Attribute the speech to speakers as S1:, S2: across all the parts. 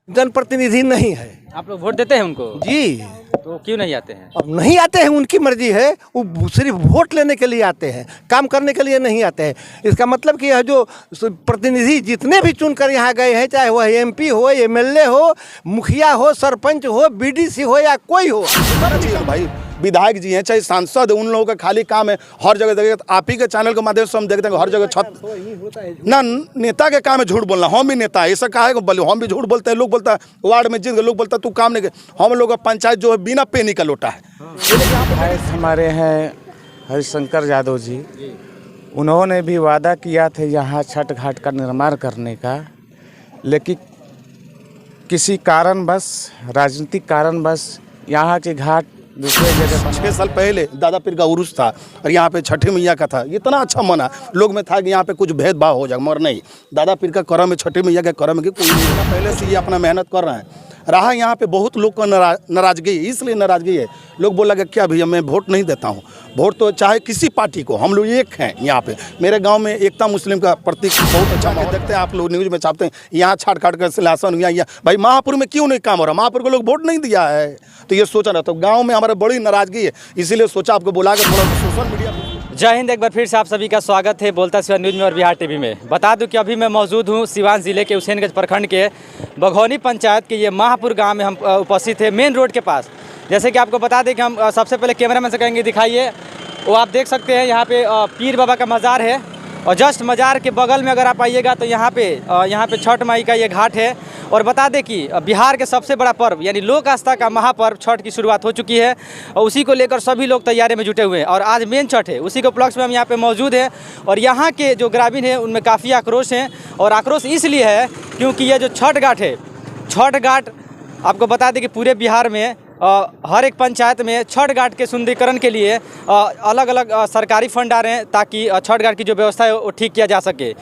S1: जनप्रतिनिधि नहीं है।
S2: आप लोग वोट देते हैं उनको?
S1: जी।
S2: तो क्यों नहीं आते हैं?
S1: अब नहीं आते हैं, उनकी मर्जी है। वो सिर्फ वोट लेने के लिए आते हैं, काम करने के लिए नहीं आते हैं। इसका मतलब कि यह जो प्रतिनिधि जितने भी चुनकर यहाँ गए हैं, चाहे वह एमपी हो, एमएलए हो, मुखिया हो, सरपंच हो, बीडीसी हो या कोई हो,
S3: भाई विधायक जी हैं चाहे सांसद, उन लोगों का खाली काम है हर जगह जगह। आप ही के चैनल के माध्यम से हम देखते हैं हर जगह छत ना नेता के काम है झूठ बोलना। हम भी नेता है, ऐसा कहा है बोले हम भी झूठ बोलते हैं। लोग बोलता है वार्ड में जीत गए, लोग बोलता है तू काम नहीं कर। हम लोग का पंचायत जो है बिना पेनी का लोटा है।
S4: हमारे हैं हरिशंकर यादव जी, उन्होंने भी वादा किया था यहाँ छठ घाट का निर्माण करने का, लेकिन किसी कारणवश, राजनीतिक कारणवश यहाँ के घाट दूसरे जगह
S3: 6 साल पहले दादा पीर का उर्स था और यहाँ पे छठी मैया का था। इतना अच्छा मना लोग में था कि यहाँ पे कुछ भेदभाव हो जाए, मगर नहीं, दादा पीर का करम है, छठी मैया के करम है कि कोई पहले से ये अपना मेहनत कर रहे हैं। रहा यहाँ पे बहुत लोग का नाराजगी, इसलिए नाराजगी है। लोग बोला कि क्या भैया मैं वोट नहीं देता हूँ। वोट तो चाहे किसी पार्टी को, हम लोग एक हैं यहाँ पे। मेरे गांव में एकता मुस्लिम का प्रतीक बहुत अच्छा देखते हैं, आप लोग न्यूज़ में छापते हैं यहाँ छाट काट कर सिलासन यहाँ। भाई महापुर में क्यों नहीं काम हो रहा? महापुर को लोग वोट नहीं दिया है, तो ये सोचा ना। तो गाँव में हमारे बड़ी नाराजगी है, इसीलिए सोचा आपको बुला कर थोड़ा सोशल मीडिया।
S2: जय हिंद। एक बार फिर से आप सभी का स्वागत है बोलता सिवान न्यूज़ में और बिहार टीवी में। बता दूं कि अभी मैं मौजूद हूं सिवान ज़िले के हुसैनगंज प्रखंड के बघौनी पंचायत के ये महापुर गांव में हम उपस्थित है, मेन रोड के पास। जैसे कि आपको बता दें कि हम सबसे पहले कैमरामैन से कहेंगे दिखाइए, वो आप देख सकते हैं यहाँ पे पीर बाबा का मज़ार है और जस्ट मज़ार के बगल में अगर आप आइएगा तो यहाँ पे छठ माई का ये घाट है। और बता दें कि बिहार के सबसे बड़ा पर्व यानी लोक आस्था का महापर्व छठ की शुरुआत हो चुकी है और उसी को लेकर सभी लोग तैयारी में जुटे हुए हैं। और आज मेन छठ है, उसी के उपलक्ष्य में हम यहाँ पे मौजूद हैं। और यहाँ के जो ग्रामीण हैं उनमें काफ़ी आक्रोश हैं, और आक्रोश इसलिए है क्योंकि ये जो छठ घाट है, छठ घाट आपको बता दें कि पूरे बिहार में हर एक पंचायत में छठ घाट के सुंदरीकरण के लिए अलग अलग सरकारी फंड आ रहे हैं ताकि छठ घाट की जो व्यवस्था है वो ठीक किया जा सके।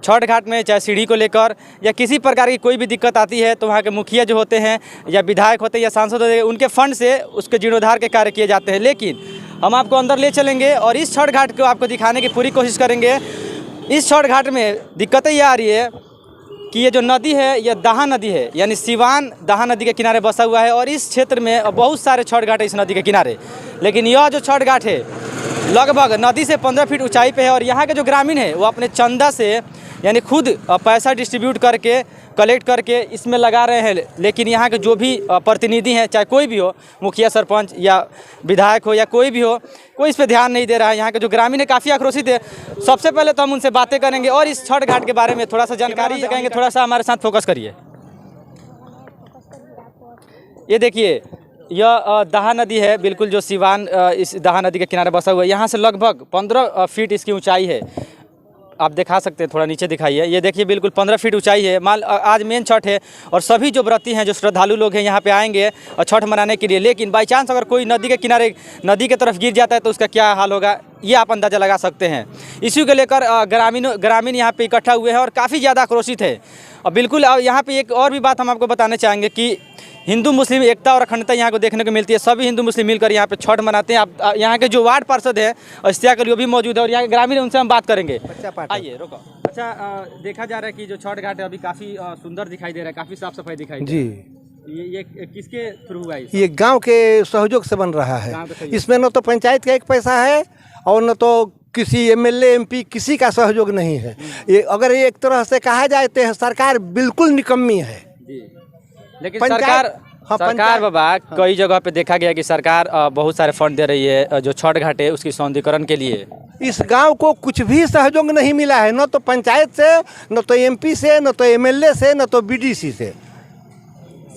S2: छठ घाट में चाहे सीढ़ी को लेकर या किसी प्रकार की कोई भी दिक्कत आती है तो वहाँ के मुखिया जो होते हैं या विधायक होते हैं या सांसद होते हैं, उनके फंड से उसके जीर्णोद्धार के कार्य किए जाते हैं। लेकिन हम आपको अंदर ले चलेंगे और इस छठ घाट को आपको दिखाने की पूरी कोशिश करेंगे। इस छठ घाट में दिक्कतें ये आ रही है कि ये जो नदी है यह दाहा नदी है, यानी सिवान दाहा नदी के किनारे बसा हुआ है। और इस क्षेत्र में बहुत सारे छठ घाट है इस नदी के किनारे, लेकिन यह जो छठ घाट है लगभग नदी से 15 फीट ऊंचाई पे है। और यहाँ के जो ग्रामीण है वो अपने चंदा से यानी खुद पैसा डिस्ट्रीब्यूट करके कलेक्ट करके इसमें लगा रहे हैं। लेकिन यहाँ के जो भी प्रतिनिधि हैं, चाहे कोई भी हो, मुखिया सरपंच या विधायक हो या कोई भी हो, कोई इस पर ध्यान नहीं दे रहा है। यहाँ के जो ग्रामीण है काफ़ी आक्रोशित है। सबसे पहले तो हम उनसे बातें करेंगे और इस छठ घाट के बारे में थोड़ा सा जानकारी कहेंगे। थोड़ा सा हमारे साथ फोकस करिए। ये देखिए, यह दाहा नदी है, बिल्कुल जो सिवान इस दाहा नदी के किनारे बसा हुआ है। यहाँ से लगभग 15 फीट इसकी ऊंचाई है। आप दिखा सकते हैं, थोड़ा नीचे दिखाइए। ये देखिए बिल्कुल 15 फीट ऊंचाई है। आज मेन छठ है और सभी जो व्रती हैं, जो श्रद्धालु लोग हैं यहाँ पे आएंगे और छठ मनाने के लिए। लेकिन बाई चांस अगर कोई नदी के किनारे नदी के तरफ गिर जाता है तो उसका क्या हाल होगा, ये आप अंदाज़ा लगा सकते हैं। इसी को लेकर ग्रामीण यहाँ पे इकट्ठा हुए हैं और काफ़ी ज़्यादा आक्रोशित है। और बिल्कुल यहाँ पे एक और भी बात हम आपको बताना चाहेंगे कि हिंदू मुस्लिम एकता और अखंडता यहाँ को देखने को मिलती है। सभी हिंदू मुस्लिम मिलकर यहाँ पे छठ मनाते हैं। आप यहाँ के जो वार्ड पार्षद हैं इश्तियाक अली वो भी मौजूद है और यहाँ के ग्रामीण हैं, उनसे हम बात करेंगे। आइए रोको। अच्छा, देखा जा रहा है कि जो छठ घाट है अभी काफ़ी सुंदर दिखाई दे रहा है, काफ़ी साफ सफाई दिखाई दे रही है। ये किसके थ्रू हुआ है?
S1: ये गाँव के सहयोग से बन रहा है। इसमें न तो पंचायत का एक पैसा है और न तो किसी एमएलए एमपी किसी का सहयोग नहीं है। ये अगर एक तरह से कहा जाए तो सरकार बिल्कुल निकम्मी है।
S2: लेकिन सरकार बाबा कई जगह पे देखा गया कि सरकार बहुत सारे फंड दे रही है जो छठ घाट है उसकी सौंदर्यीकरण के लिए।
S1: इस गांव को कुछ भी सहयोग नहीं मिला है, न तो पंचायत से, न तो एमपी से, न तो एमएलए से, न तो बीडीसी से।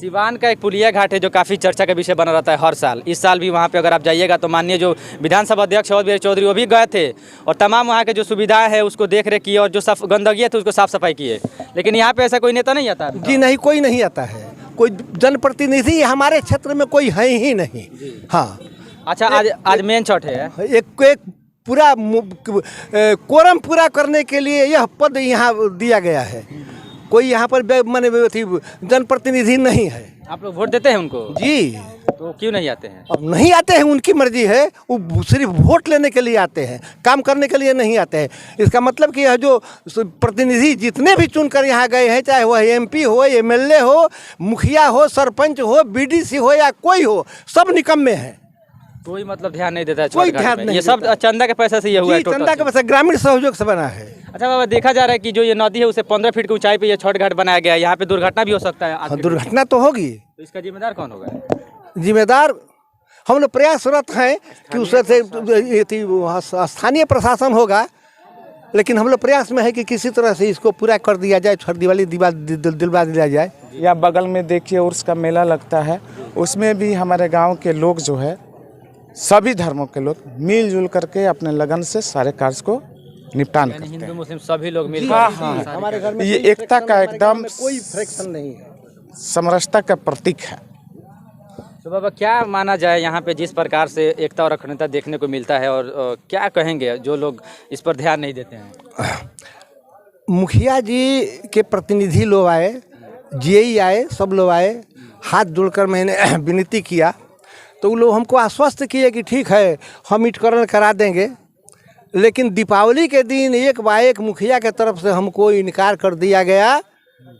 S2: सिवान का एक पुलिया घाट है जो काफ़ी चर्चा का विषय बना रहता है हर साल। इस साल भी वहाँ पे अगर आप जाइएगा तो माननीय जो विधानसभा अध्यक्ष अवध बिहारी चौधरी वो भी गए थे और तमाम वहाँ के जो सुविधाएं है उसको देख रेख किए और जो गंदगी थी उसको साफ सफाई किए। लेकिन यहाँ पे ऐसा कोई नेता नहीं आता?
S1: जी नहीं, कोई नहीं आता है। कोई जनप्रतिनिधि हमारे क्षेत्र में कोई है ही नहीं। हाँ।
S2: अच्छा, आज मेन छठ है।
S1: एक पूरा कोरम पूरा करने के लिए यह पद यहाँ दिया गया है। कोई यहाँ पर माने जनप्रतिनिधि नहीं है।
S2: आप लोग वोट देते हैं उनको?
S1: जी।
S2: तो क्यों नहीं आते हैं?
S1: अब नहीं आते हैं, उनकी मर्जी है। वो सिर्फ वोट लेने के लिए आते हैं, काम करने के लिए नहीं आते हैं। इसका मतलब कि यह जो प्रतिनिधि जितने भी चुनकर यहाँ गए हैं, चाहे वह एमपी हो, एमएलए हो, मुखिया हो, सरपंच हो, बीडीसी हो या कोई हो, सब निकम्मे हैं।
S2: कोई मतलब ध्यान नहीं देता है
S1: कोई
S2: छठ घाट
S1: ध्यान
S2: में?
S1: नहीं
S2: ये सब
S1: देता।
S2: चंदा के पैसे से ये हुआ है
S1: जी,
S2: टोटल
S1: चंदा
S2: से?
S1: का पैसा ग्रामीण सहयोग से बना है।
S2: अच्छा बाबा, देखा जा रहा है कि जो ये नदी है उसे 15 फीट की ऊंचाई पे ये छठ घाट बनाया गया है। यहाँ पे दुर्घटना भी हो सकता है आज
S1: हाँ,
S2: के
S1: दुर्घटना तो होगी।
S2: दिन। तो इसका जिम्मेदार कौन होगा?
S1: जिम्मेदार हम लोग प्रयासरत हैं कि उससे स्थानीय प्रशासन होगा, लेकिन हम लोग प्रयास में है कि किसी तरह से इसको पूरा कर दिया जाए, छठ दिवाली दिलवा दिया जाए।
S4: या बगल में देखिए उर्स का मेला लगता है, उसमें भी हमारे गांव के लोग जो है, सभी धर्मों के लोग मिलजुल करके अपने लगन से सारे कार्य को निपटान करते
S2: हिंदू
S4: हैं।
S2: मुस्लिम सभी लोग मिल
S4: हाँ, हाँ।
S1: हमारे घर में
S4: ये
S1: कोई
S4: एकता
S1: फ्रैक्शन
S4: का
S1: नहीं है,
S4: एकदम
S1: हमारे घर में कोई फ्रैक्शन नहीं है।
S4: समरसता का प्रतीक है।
S2: तो बाबा, क्या माना जाए यहाँ पे जिस प्रकार से एकता और अखंडता देखने को मिलता है, और क्या कहेंगे जो लोग इस पर ध्यान नहीं देते हैं?
S1: मुखिया जी के प्रतिनिधि लोग आए, जेई आए, सब लोग आए, हाथ जोड़कर मैंने विनती किया, तो वो लोग हमको आश्वस्त किए कि ठीक है, हम ईटकरण करा देंगे। लेकिन दीपावली के दिन एक बाएक मुखिया के तरफ से हमको इनकार कर दिया गया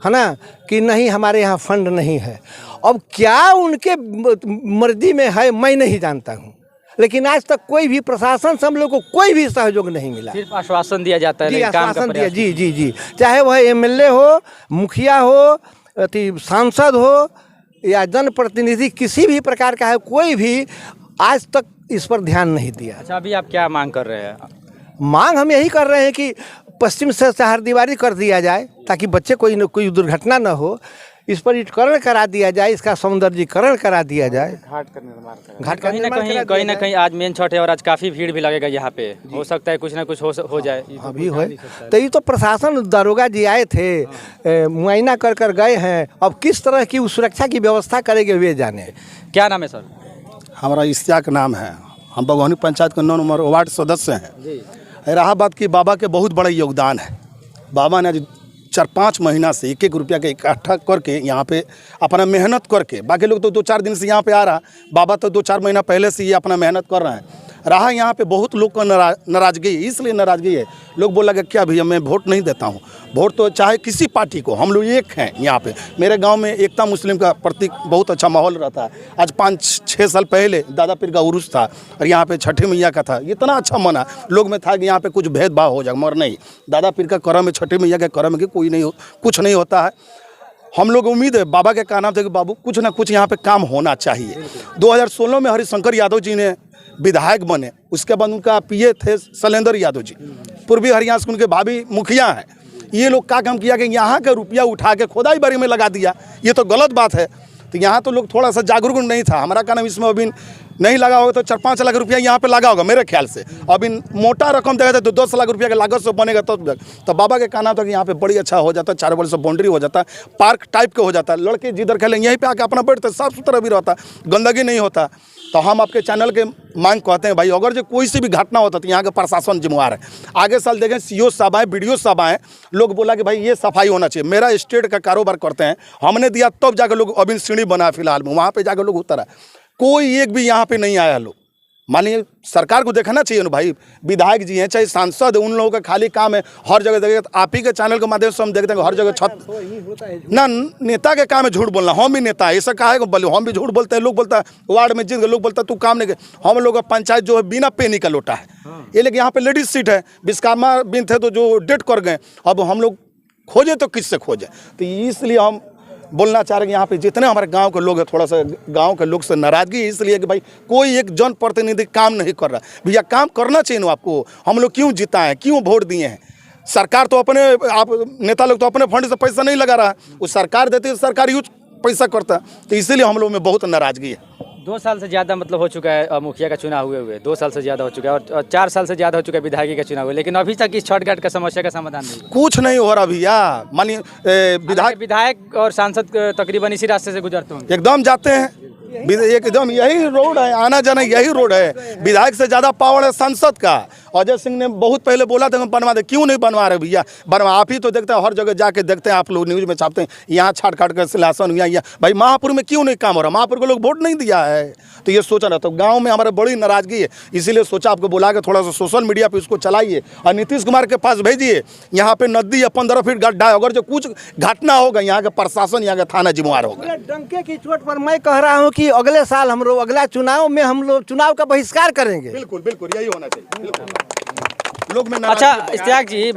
S1: है ना, कि नहीं हमारे यहाँ फंड नहीं है। अब क्या उनके मर्जी में है मैं नहीं जानता हूँ, लेकिन आज तक कोई भी प्रशासन से हम लोग को कोई भी सहयोग नहीं मिला।
S2: सिर्फ आश्वासन दिया जाता है,
S1: जी,
S2: लेकिन काम का
S1: आश्वासन दिया।
S2: प्रयास
S1: जी जी जी, चाहे वह एमएलए हो, मुखिया हो, सांसद हो या जनप्रतिनिधि किसी भी प्रकार का है, कोई भी आज तक इस पर ध्यान नहीं दिया।
S2: अच्छा, अभी आप क्या मांग कर रहे हैं?
S1: मांग हम यही कर रहे हैं कि पश्चिम से चहारदीवारी कर दिया जाए, ताकि बच्चे कोई दुर्घटना न हो। इस पर ईटकरण करा दिया जाए, इसका सौंदर्यीकरण करा दिया जाए,
S4: घाट का निर्माण करें।
S1: घाट का
S2: कहीं ना
S1: निर्माण
S2: कहीं
S1: करा
S2: कहीं
S1: दिया
S2: ना कहीं आज मेन छठ है और आज काफ़ी भीड़ भी लगेगा यहाँ पे। हो सकता है कुछ ना कुछ हो जाए।
S1: जाए। अभी हो तो ये तो प्रशासन दारोगा जी आए थे, मुआयना कर कर गए हैं। अब किस तरह की उस सुरक्षा की व्यवस्था करेंगे वे जाने।
S2: क्या नाम है सर?
S3: हमारा इश्तियाक नाम है। हम बघौनी पंचायत के 9 नंबर वार्ड सदस्य हैं।
S2: जी।
S3: रहा बात कि बाबा के बहुत बड़ा योगदान है। बाबा ने आज 4-5 महीना से 1-1 रुपया के इकट्ठा करके यहाँ पे अपना मेहनत करके, बाकी लोग तो 2-4 दिन से यहाँ पे आ रहा, बाबा तो 2-4 महीना पहले से ये अपना मेहनत कर रहे हैं। रहा यहाँ पे बहुत लोग का नाराज़गी, इसलिए नाराज़गी है, लोग बोला कि क्या भैया मैं वोट नहीं देता हूँ। वोट तो चाहे किसी पार्टी को, हम लोग एक हैं यहाँ पे। मेरे गांव में एकता मुस्लिम का प्रतीक बहुत अच्छा माहौल रहता है। आज 5-6 साल पहले दादा पीर का उर्स था और यहाँ पे छठी मैया का था। इतना अच्छा मना लोग में था कि यहाँ पे कुछ भेदभाव हो जाए, मगर नहीं, दादा पीर का करम है, छठी मैया के करम है कि कुछ नहीं होता है। हम लोग उम्मीद है, बाबा के कहना था कि बाबू कुछ ना कुछ यहाँ पे काम होना चाहिए। 2016 में हरिशंकर यादव जी ने विधायक बने, उसके बाद उनका पीए थे शैलेंद्र यादव जी, पूर्वी हरियाणा से उनके भाभी मुखिया हैं। ये लोग क्या काम किया कि यहाँ का रुपया उठा के खोदाई बारी में लगा दिया। ये तो गलत बात है। तो यहाँ तो लोग थोड़ा सा जागरूक नहीं था। हमारा कहना इसमें अभी नहीं लगा होगा तो 4-5 लाख रुपया यहाँ पे लगा होगा मेरे ख्याल से। अभी मोटा रकम देगा तो 10 लाख रुपया के लागत से बनेगा तो बाबा के कहना था कि यहाँ पे बड़ी अच्छा हो जाता है, 4 बड़े से बाउंड्री हो जाता है, पार्क टाइप का हो जाता है, लड़के जिधर खेलें यहीं पे आके अपना बैठते, साफ सुथरा भी रहता, गंदगी नहीं होता। तो हम आपके चैनल के मांग कहते हैं भाई, अगर जो कोई सी भी घटना होता तो यहाँ के प्रशासन जिम्मेवार है। आगे साल देखें सीओ साहब आए, बीडीओ साहब आए, लोग बोला कि भाई ये सफाई होना चाहिए। मेरा स्टेट का कारोबार करते हैं, हमने दिया तब जाकर लोग अभी सीढ़ी बना फिलहाल में, वहाँ पे जाकर लोग उतरा, कोई एक भी यहाँ पे नहीं आया। लोग मानिए सरकार को देखना चाहिए ना भाई, विधायक जी हैं चाहे सांसद, उन लोगों का खाली काम है हर जगह देखें। आप ही के चैनल के माध्यम से हम देखते हैं हर जगह छत ना, नेता के काम है झूठ बोलना। हम भी नेता है, ऐसा कहा है बोले, हम भी झूठ बोलते हैं। लोग बोलता है वार्ड में जीत गए, लोग बोलता है तू काम नहीं कर। हम लोग का पंचायत जो है बिना पेनी का लोटा है। ये लेकिन यहाँ पे लेडीज सीट है, विश्वकर्मा बिन थे तो जो डेट कर गए, अब हम लोग खोजे तो किससे खोजे। तो इसलिए हम बोलना चाह रहे हैं कि यहाँ पे जितने हमारे गांव के लोग हैं, थोड़ा सा गांव के लोग से नाराजगी है इसलिए कि भाई कोई एक जनप्रतिनिधि काम नहीं कर रहा। भैया काम करना चाहिए ना आपको। हम लोग क्यों जीता है, क्यों वोट दिए हैं? सरकार तो अपने, आप नेता लोग तो अपने फंड से पैसा नहीं लगा रहा है, वो सरकार देती है, सरकार यूज पैसा करता है। तो इसीलिए हम लोग में बहुत नाराजगी है।
S2: 2 साल से ज़्यादा मतलब हो चुका है मुखिया का चुनाव हुए 2 साल से ज़्यादा हो चुका है, और 4 साल से ज़्यादा हो चुका है विधायकी का चुनाव हुए, लेकिन अभी तक इस छठ घाट का समस्या का समाधान नहीं हुआ।
S3: कुछ नहीं हो रहा भैया। मानिए
S2: विधायक और सांसद तकरीबन इसी रास्ते से गुजरते होंगे।
S3: एकदम जाते हैं, एकदम यही रोड है, आना जाना यही रोड है। विधायक से ज़्यादा पावर है सांसद का, अजय सिंह ने बहुत पहले बोला था हम बनवा दे, क्यों नहीं बनवा रहे भैया? बनवा, आप ही तो देखते हैं, हर जगह जाके देखते हैं, आप लोग न्यूज़ में छापते हैं, यहाँ छाट काट कर सिलासन हुआ, या भाई महापुर में क्यों नहीं काम हो रहा? महापुर को लोग वोट नहीं दिया है, तो ये सोचा ना, तो गाँव में हमारे बड़ी नाराजगी है, इसीलिए सोचा आपको बुला के थोड़ा सा सोशल मीडिया पर इसको चलाइए और नीतीश कुमार के पास भेजिए। यहाँ पे नदी या 15 फीट गड्ढा है, अगर जो कुछ घटना होगा यहाँ का प्रशासन, यहाँ का थाना जिम्मेवार होगा।
S1: डंके की चोट पर मैं कह रहा हूँ कि अगले साल हम लोग अगला चुनाव में हम लोग चुनाव का बहिष्कार करेंगे।
S3: बिल्कुल बिल्कुल यही होना चाहिए, बिल्कुल। लोग में
S2: अच्छा इश्तियाक जी,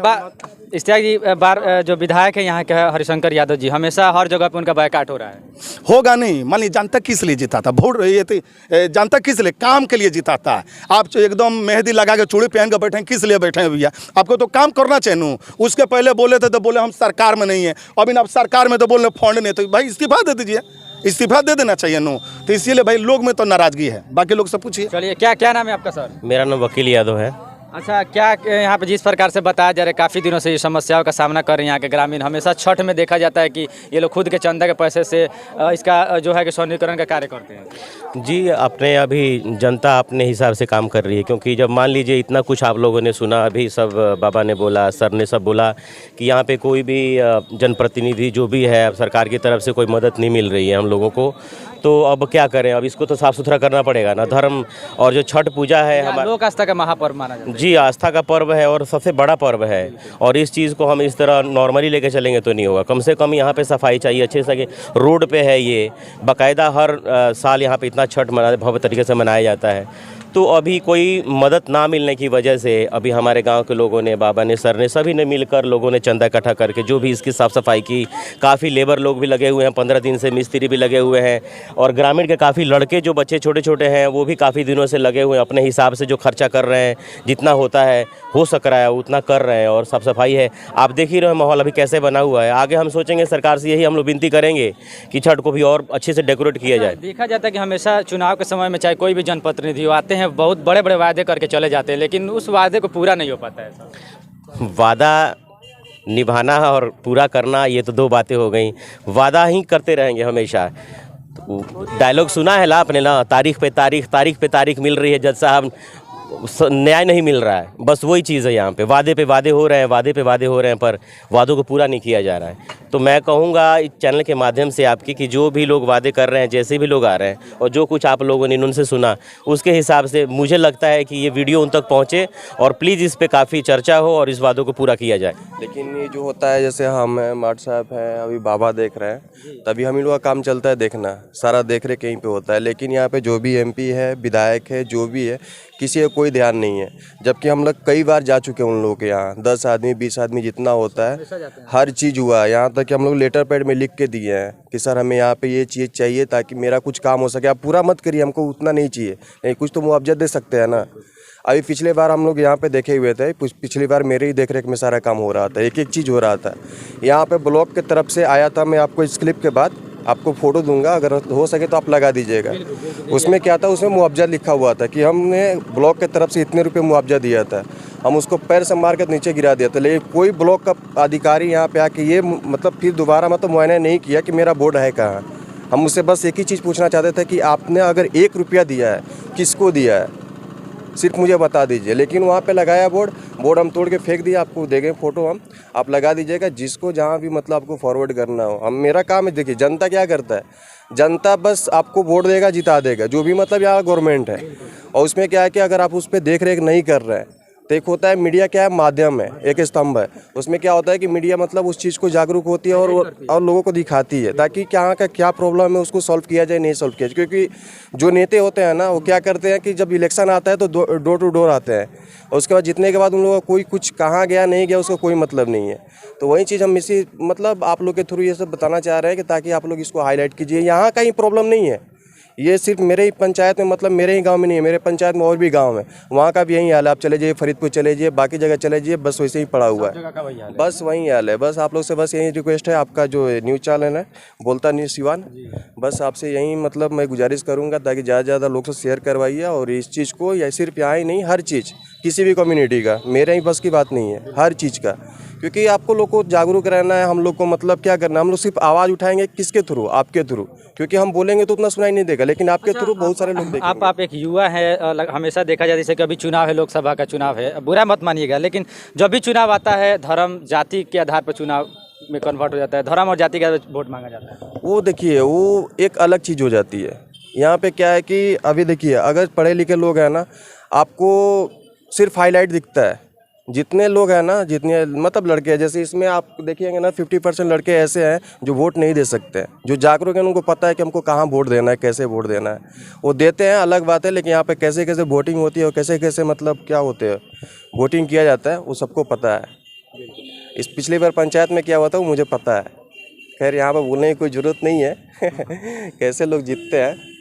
S2: जो विधायक है यहाँ के हरिशंकर यादव जी, हमेशा हर जगह पे उनका बायकाट हो रहा है।
S3: होगा नहीं, मान लीजिए जनता किस लिए जीता था वोट? ये थी जनता किस लिए, काम के लिए जीता था। आप जो एकदम मेहंदी लगा के चूड़ी पहन के बैठे हैं, किस लिए बैठे हैं भैया? आपको तो काम करना चाहिए नू। उसके पहले बोले थे तो बोले हम सरकार में नहीं है, अभी आप सरकार में तो बोल रहे फंड नहीं, तो भाई इस्तीफा दे दीजिए, इस्तीफा दे देना चाहिए नू। तो इसीलिए भाई लोग में तो नाराजगी है, बाकी लोग से पूछिए।
S2: चलिए, क्या नाम है आपका सर?
S5: मेरा नाम वकील यादव है।
S2: अच्छा, क्या यहाँ पे जिस प्रकार से बताया जा रहा है, काफ़ी दिनों से ये समस्याओं का सामना कर रहे हैं यहाँ के ग्रामीण, हमेशा छठ में देखा जाता है कि ये लोग खुद के चंदा के पैसे से इसका जो है कि सौंदर्यीकरण का कार्य करते हैं।
S5: जी, अपने अभी जनता अपने हिसाब से काम कर रही है, क्योंकि जब मान लीजिए इतना कुछ आप लोगों ने सुना, अभी सब बाबा ने बोला, सर ने सब बोला कि यहाँ पे कोई भी जनप्रतिनिधि जो भी है सरकार की तरफ से कोई मदद नहीं मिल रही है हम लोगों को, तो अब क्या करें? अब इसको तो साफ़ सुथरा करना पड़ेगा ना। धर्म और जो छठ पूजा है हमारा
S2: लोक आस्था का महापर्व माना जाता है।
S5: जी, आस्था का पर्व है और सबसे बड़ा पर्व है, और इस चीज़ को हम इस तरह नॉर्मली लेके चलेंगे तो नहीं होगा। कम से कम यहाँ पे सफाई चाहिए अच्छे से, रोड पे है ये बाकायदा, हर साल यहाँ पे इतना छठ भव्य तरीके से मनाया जाता है। तो अभी कोई मदद ना मिलने की वजह से अभी हमारे गांव के लोगों ने, बाबा ने, सर ने, सभी ने मिलकर लोगों ने चंदा इकट्ठा करके जो भी इसकी साफ़ सफाई की, काफ़ी लेबर लोग भी लगे हुए हैं, 15 दिन से मिस्त्री भी लगे हुए हैं, और ग्रामीण के काफ़ी लड़के जो बच्चे छोटे छोटे हैं वो भी काफ़ी दिनों से लगे हुए हैं, अपने हिसाब से जो खर्चा कर रहे हैं, जितना होता है हो सक रहा है उतना कर रहे हैं, और साफ़ सफाई है। आप देख ही रहे हो माहौल अभी कैसे बना हुआ है। आगे हम सोचेंगे, सरकार से यही हम लोग विनती करेंगे कि छठ को भी और अच्छे से डेकोरेट किया जाए।
S2: देखा जाता है कि हमेशा चुनाव के समय में चाहे कोई भी जनप्रतिनिधि हो, आते हैं, बहुत बड़े बड़े वादे करके चले जाते हैं, लेकिन उस वादे को पूरा नहीं हो पाता है।
S5: वादा निभाना और पूरा करना, ये तो दो बातें हो गई। वादा ही करते रहेंगे हमेशा। डायलॉग सुना है ला आपने ना, तारीख पे तारीख मिल रही है जज साहब, न्याय नहीं मिल रहा है। बस वही चीज़ है यहाँ पे वादे हो रहे हैं, वादे पे वादे हो रहे हैं, पर वादों को पूरा नहीं किया जा रहा है। तो मैं कहूँगा इस चैनल के माध्यम से आपकी कि जो भी लोग वादे कर रहे हैं, जैसे भी लोग आ रहे हैं, और जो कुछ आप लोगों ने उनसे सुना, उसके हिसाब से मुझे लगता है कि ये वीडियो उन तक पहुँचे और प्लीज़ इस पर काफ़ी चर्चा हो और इस वादों को पूरा किया जाए।
S6: लेकिन ये जो होता है, जैसे हम हैं, माट साहब हैं, अभी बाबा देख रहे हैं, तभी हम लोग का काम चलता है देखना, सारा देख रेख कहीं पे होता है। लेकिन यहाँ पे जो भी एमपी है, विधायक है, जो भी है, किसी का कोई ध्यान नहीं है। जबकि हम लोग कई बार जा चुके हैं उन लोगों के यहाँ, 10 आदमी 20 आदमी जितना होता है, हर चीज़ हुआ है। यहाँ तक कि हम लोग लेटर पैड में लिख के दिए हैं कि सर हमें यहाँ पे ये चीज़ चाहिए ताकि मेरा कुछ काम हो सके। आप पूरा मत करिए, हमको उतना नहीं चाहिए, नहीं कुछ तो मुआवजा दे सकते हैं ना। अभी पिछले बार हम लोग यहाँ पे देखे हुए थे, पिछली बार मेरे ही देखरेख में सारा काम हो रहा था, एक एक चीज़ हो रहा था। यहाँ पे ब्लॉक की तरफ से आया था, मैं आपको इस क्लिप के बाद आपको फ़ोटो दूंगा, अगर हो सके तो आप लगा दीजिएगा। उसमें क्या था, उसमें मुआवजा लिखा हुआ था कि हमने ब्लॉक की तरफ से इतने रुपए मुआवजा दिया था। हम उसको पैर से मार कर नीचे गिरा दिया था, लेकिन कोई ब्लॉक का अधिकारी यहाँ पे आके ये मतलब फिर दोबारा मतलब मुआयना नहीं किया कि मेरा बोर्ड है कहाँ। हम उससे बस एक ही चीज़ पूछना चाहते थे कि आपने अगर 1 रुपया दिया है, किसको दिया है, सिर्फ मुझे बता दीजिए। लेकिन वहाँ पे लगाया बोर्ड हम तोड़ के फेंक दिया। आपको देंगे फ़ोटो, हम आप लगा दीजिएगा, जिसको जहाँ भी मतलब आपको फॉरवर्ड करना हो। हम मेरा काम है, देखिए जनता क्या करता है, जनता बस आपको वोट देगा, जिता देगा, जो भी मतलब यहाँ गवर्नमेंट है। और उसमें क्या है कि अगर आप उस पर देख रेख नहीं कर रहे हैं, तो एक होता है मीडिया, क्या है, माध्यम है, एक स्तंभ है। उसमें क्या होता है कि मीडिया मतलब उस चीज़ को जागरूक होती है और लोगों को दिखाती है, ताकि क्या का क्या प्रॉब्लम है उसको सॉल्व किया जाए, नहीं सॉल्व किया जाए। क्योंकि जो नेता होते हैं ना, वो क्या करते हैं कि जब इलेक्शन आता है तो डोर टू डोर आते हैं, और उसके बाद जितने के बाद उन लोगों का कोई कुछ कहाँ गया नहीं गया उसका कोई मतलब नहीं है। तो वही चीज़ हम इसी मतलब आप लोग के थ्रू ये सब बताना चाह रहे हैं कि ताकि आप लोग इसको हाईलाइट कीजिए। यहाँ का ही प्रॉब्लम नहीं है, ये सिर्फ मेरे ही पंचायत में, मतलब मेरे ही गांव में नहीं है, मेरे पंचायत में और भी गांव है, वहाँ का भी यही हाल है। आप चले जाइए फरीदपुर, चले जाइए बाकी जगह चले जाइए, बस वैसे ही पड़ा हुआ है, बस वही हाल है। बस आप लोग से बस यही रिक्वेस्ट है, आपका जो न्यूज़ चैनल है बोलता न्यूज़ सिवान, बस आपसे यही मतलब मैं गुजारिश करूँगा ताकि ज़्यादा से ज़्यादा लोग से शेयर करवाइए। और इस चीज़ को या सिर्फ यहाँ ही नहीं, हर चीज़, किसी भी कम्युनिटी का, मेरे ही बस की बात नहीं है, हर चीज़ का। क्योंकि आपको लोग को जागरूक रहना है, हम लोग को मतलब क्या करना है, हम लोग सिर्फ आवाज़ उठाएंगे किसके थ्रू, आपके थ्रू, क्योंकि हम बोलेंगे तो उतना सुनाई नहीं देगा, लेकिन आपके थ्रू बहुत सारे लोग देखेंगे।
S2: आप एक युवा है, हमेशा देखा जाए जैसे कि अभी चुनाव है, लोकसभा का चुनाव है, बुरा मत मानिएगा, लेकिन जब भी चुनाव आता है धर्म जाति के आधार पर चुनाव में कन्वर्ट हो जाता है, धर्म और जाति का वोट मांगा जाता है।
S6: वो देखिए वो एक अलग चीज़ हो जाती है। यहाँ पे क्या है कि अभी देखिए अगर पढ़े लिखे लोग हैं ना, आपको सिर्फ हाईलाइट दिखता है। जितने लोग हैं ना, जितने मतलब लड़के हैं, जैसे इसमें आप देखिएगा ना 50% लड़के ऐसे हैं जो वोट नहीं दे सकते हैं। जो जागरूक हैं उनको पता है कि हमको कहाँ वोट देना है, कैसे वोट देना है, वो देते हैं, अलग बात है। लेकिन यहाँ पे कैसे कैसे वोटिंग होती है और कैसे कैसे मतलब क्या होते हैं वोटिंग किया जाता है, वो सबको पता है। इस पिछली बार पंचायत में क्या हुआ था वो मुझे पता है। खैर यहाँ पर बोलने की कोई ज़रूरत नहीं है कैसे लोग जीतते हैं।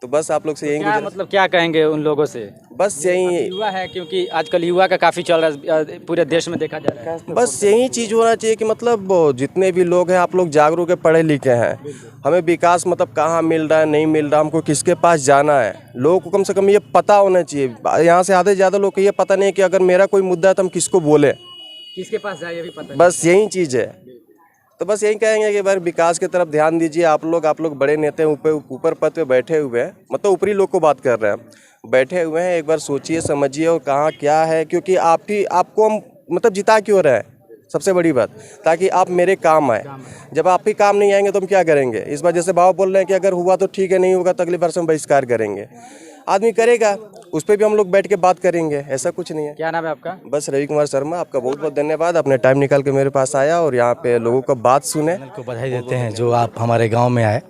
S6: तो बस आप लोग से यही
S2: क्या मतलब क्या कहेंगे उन लोगों से?
S6: बस यही
S2: युवा है, क्योंकि आजकल युवा का काफ़ी चल रहा है, पूरे देश में देखा जा रहा है।
S6: बस यही चीज़ होना चाहिए कि मतलब जितने भी लोग हैं, आप लोग जागरूक है, पढ़े लिखे हैं, हमें विकास मतलब कहाँ मिल रहा है, नहीं मिल रहा, हमको किसके पास जाना है, लोगों को कम से कम ये पता होना चाहिए। यहाँ से आधे से ज़्यादा लोग को ये पता नहीं है कि अगर मेरा कोई मुद्दा है तो हम किसको बोले,
S2: किसके पास जाए ये भी पता
S6: बस यही चीज़ है। तो बस यही कहेंगे कि भाई विकास की तरफ ध्यान दीजिए। आप लोग बड़े नेता ऊपर पद पे बैठे हुए हैं, मतलब ऊपरी लोग को बात कर रहे हैं, बैठे हुए हैं, एक बार सोचिए समझिए और कहाँ क्या है, क्योंकि आपको हम मतलब जिता क्यों रहे हैं, सबसे बड़ी बात, ताकि आप मेरे काम आए। जब आप ही काम नहीं आएंगे तो हम क्या करेंगे? इस बार जैसे बाबा बोल रहे हैं कि अगर हुआ तो ठीक है, नहीं होगा तो अगली बार से हम बहिष्कार करेंगे। आदमी करेगा, उस पर भी हम लोग बैठ के बात करेंगे, ऐसा कुछ नहीं है।
S2: क्या नाम है आपका?
S6: बस रवि कुमार शर्मा, आपका बहुत बहुत धन्यवाद, अपने टाइम निकाल के मेरे पास आया और यहाँ पे लोगों का बात सुने।
S7: को बधाई देते हैं जो आप हमारे गांव में आए।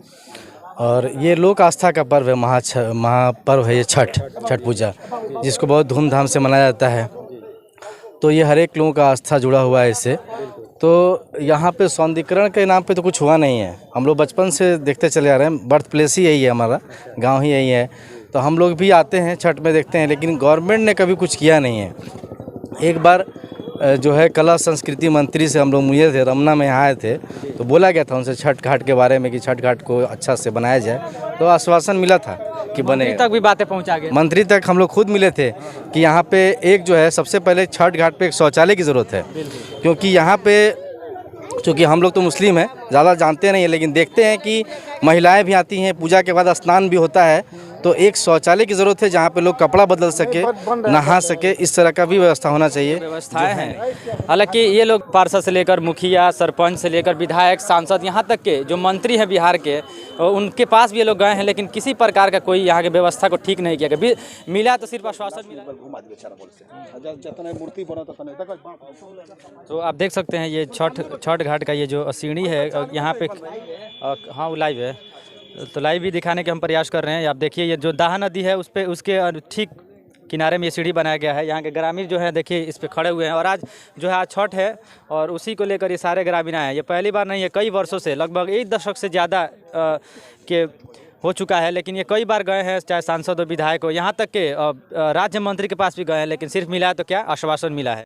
S7: और ये लोक आस्था का पर्व है, महापर्व है ये छठ पूजा, जिसको बहुत धूमधाम से मनाया जाता है। तो ये हर एक लोगों का आस्था जुड़ा हुआ है इससे। तो यहाँ पे सौंदर्यीकरण के नाम पे तो कुछ हुआ नहीं है, हम लोग बचपन से देखते चले आ रहे हैं, बर्थ प्लेस ही यही है, हमारा गांव ही यही है। तो हम लोग भी आते हैं छठ में देखते हैं, लेकिन गवर्नमेंट ने कभी कुछ किया नहीं है। एक बार जो है कला संस्कृति मंत्री से हम लोग मिले थे, रमना में आए थे, तो बोला गया था उनसे छठ घाट के बारे में कि छठ घाट को अच्छा से बनाया जाए, तो आश्वासन मिला था कि बनेगा।
S2: तक भी बातें पहुंचा गए,
S7: मंत्री तक हम लोग खुद मिले थे कि यहाँ पे एक जो है सबसे पहले छठ घाट पे एक शौचालय की ज़रूरत है, क्योंकि यहाँ पे चूँकि हम लोग तो मुस्लिम हैं, ज़्यादा जानते नहीं हैं, लेकिन देखते हैं कि महिलाएं भी आती हैं, पूजा के बाद स्नान भी होता है, तो एक शौचालय की ज़रूरत है जहाँ पे लोग कपड़ा बदल सके, नहा सके, इस तरह का भी व्यवस्था होना चाहिए।
S2: व्यवस्थाएं हैं। हालांकि ये लोग पार्षद से लेकर मुखिया, सरपंच से लेकर विधायक, सांसद, यहाँ तक के जो मंत्री हैं बिहार के, उनके पास भी ये लोग गए हैं, लेकिन किसी प्रकार का कोई यहाँ की व्यवस्था को ठीक नहीं किया गया। मिला तो सिर्फ आश्वासन मिला। तो आप देख सकते हैं ये छठ घाट का ये जो सीढ़ी है यहाँ पे, हाँ वो लाइव है, तो लाइव भी दिखाने के हम प्रयास कर रहे हैं। आप देखिए ये जो दाहा नदी है उस पर, उसके ठीक किनारे में ये सीढ़ी बनाया गया है। यहाँ के ग्रामीण जो है देखिए इस पे खड़े हुए हैं, और आज जो है आज छठ है और उसी को लेकर ये सारे ग्रामीण आए हैं। ये पहली बार नहीं है, कई वर्षों से, लगभग 1 दशक से ज़्यादा के हो चुका है, लेकिन ये कई बार गए हैं, चाहे सांसद हो, विधायक हो, यहाँ तक के राज्य मंत्री के पास भी गए हैं, लेकिन सिर्फ मिला है तो क्या, आश्वासन मिला है।